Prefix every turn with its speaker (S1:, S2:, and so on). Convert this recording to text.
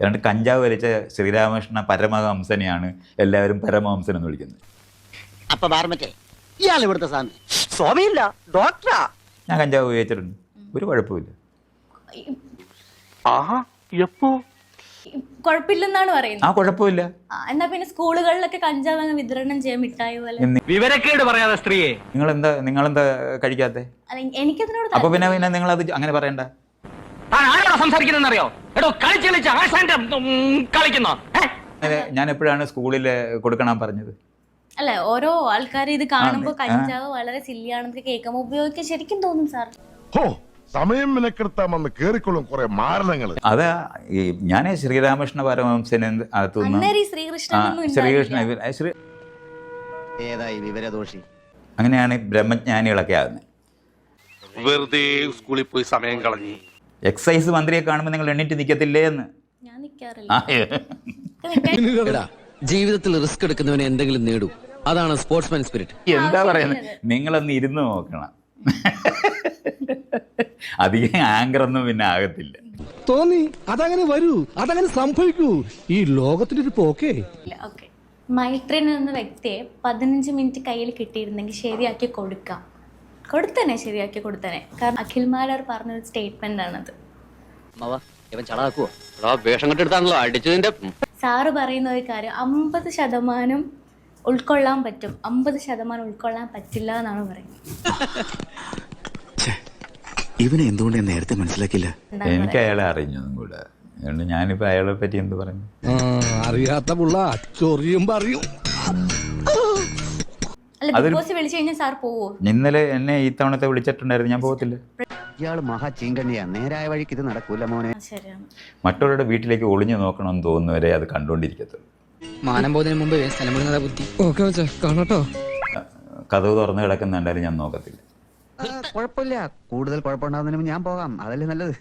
S1: ഏതാണ്ട് കഞ്ചാവ് വലിച്ച ശ്രീരാമകൃഷ്ണ പരമഹംസനെയാണ് എല്ലാവരും പരമഹംസൻ എന്ന് വിളിക്കുന്നത്.
S2: അപ്പൊ ബാർമറ്റേ ഇയാൾ ഇവിടുത്തെ സ്വാമി? സ്വാമിയില്ല, ഡോക്ടറാ.
S1: ഞാൻ കഞ്ചാവ് ഉപയോഗിച്ചിട്ടുണ്ട്, ഒരു കുഴപ്പമില്ല.
S3: കുഴപ്പമില്ലെന്നാണ് പറയുന്നത്.
S1: കുഴപ്പമില്ല.
S3: എന്നാ പിന്നെ സ്കൂളുകളിലൊക്കെ കഞ്ചാവ് അങ്ങ് വിതരണം ചെയ്യാൻ മിഠായി പോലെ.
S4: വിവരക്കേട് പറയാതെ സ്ത്രീയെ.
S1: നിങ്ങളെന്താ കഴിക്കാത്തെ?
S3: എനിക്കതിനോട്
S1: അപ്പൊ പിന്നെ നിങ്ങളത് അങ്ങനെ പറയണ്ട.
S4: സംസാരിക്കുന്നറിയോ? എടോ കളിച്ച് കളിക്കുന്നോ?
S1: ഞാൻ എപ്പോഴാണ് സ്കൂളിൽ കൊടുക്കണം പറഞ്ഞത്?
S3: അല്ല, ഓരോ ആൾക്കാർ ഇത് കാണുമ്പോ കഞ്ചാവ് വളരെ സില്ലിയാണെന്ന് കേൾക്കുമ്പോ ഉപയോഗിക്കാൻ ശരിക്കും തോന്നും സാർ.
S5: സമയം മെനക്കെടുത്താമെന്ന് കേറിക്കൊള്ളും കുറെ മാരണങ്ങൾ.
S1: അതാ ഞാൻ ശ്രീരാമകൃഷ്ണ പരമഹംസന്
S2: ഏതായി വിവരദോഷി?
S1: അങ്ങനെയാണ് ബ്രഹ്മജ്ഞാനികളൊക്കെ ആകുന്നത്.
S6: വെറുതെ സ്കൂളിൽ പോയി സമയം കളഞ്ഞു.
S1: എക്സൈസ് മന്ത്രിയെ കാണുമ്പോൾ നിങ്ങൾ എണ്ണീറ്റ് നിൽക്കത്തില്ലേ എന്ന്?
S3: ഞാൻ നിൽക്കാറില്ല.
S7: ജീവിതത്തിൽ റിസ്ക് എടുക്കുന്നവനെ എന്തെങ്കിലും നേടും, അതാണ് സ്പോർട്സ്മാൻ സ്പിരിറ്റ്.
S1: എന്താ പറയുന്നത്? നിങ്ങളൊന്ന് ഇരുന്ന് നോക്കണം. അധികം ആങ്കറൊന്നും പിന്നെ ആകത്തില്ല.
S8: തോന്നി അതങ്ങനെ വരൂ, അതങ്ങനെ സംഭവിക്കൂ. ഈ ലോകത്തിന്റെ ഒരു പോക്കേ.
S3: മൈത്രൻ എന്ന വ്യക്തിയെ 15 മിനിറ്റ് കയ്യിൽ കിട്ടിയിരുന്നെങ്കിൽ ശരിയാക്കി ശരിയാക്കി കൊടുത്തനെ. കാരണം അഖിൽമാരാർ പറഞ്ഞൊരു സ്റ്റേറ്റ്മെന്റ് ആണത്.
S7: വേഷം കെട്ടെടുത്താണല്ലോ അടിച്ചതിന്റെ.
S3: സാറ് പറയുന്ന ഒരു കാര്യം 50% ഉൾക്കൊള്ളാൻ പറ്റും, 50% ഉൾക്കൊള്ളാൻ പറ്റില്ല എന്നാണ് പറയുന്നത്.
S9: ഇവനെ എന്തുകൊണ്ട് നേരത്തെ മനസ്സിലാക്കില്ല?
S1: എനിക്ക് അയാളെ അറിഞ്ഞതും കൂടെ, അതുകൊണ്ട് ഞാനിപ്പോ അയാളെ പറ്റി എന്ത് പറഞ്ഞു?
S8: അറിയാത്ത പുള്ള ചൊറിയും പറയും.
S3: സാർ പോവോ?
S1: ഇന്നലെ എന്നെ ഈ തവണത്തെ വിളിച്ചിട്ടുണ്ടായിരുന്നു, ഞാൻ പോകത്തില്ല.
S2: ഇയാള് മഹാ ചീങ്കണ്ണിയാ, നേരായ വഴിക്ക് ഇത് നടക്കൂല മോനെ.
S1: മറ്റുള്ളവരുടെ വീട്ടിലേക്ക് ഒളിഞ്ഞു നോക്കണമെന്ന് തോന്നുന്നവരെ അത് കണ്ടുകൊണ്ടിരിക്കത്തുള്ളൂ.
S7: മാനം പോകുന്നതിന് മുമ്പ് സ്ഥലം ബുദ്ധി.
S8: കാണട്ടോ,
S1: കഥവ് തുറന്നു കിടക്കുന്നുണ്ടായാലും ഞാൻ നോക്കത്തില്ല.
S2: കുഴപ്പമില്ല, കൂടുതൽ കുഴപ്പമുണ്ടാകുന്നതിന് ഞാൻ പോകാം, അതല്ലേ നല്ലത്.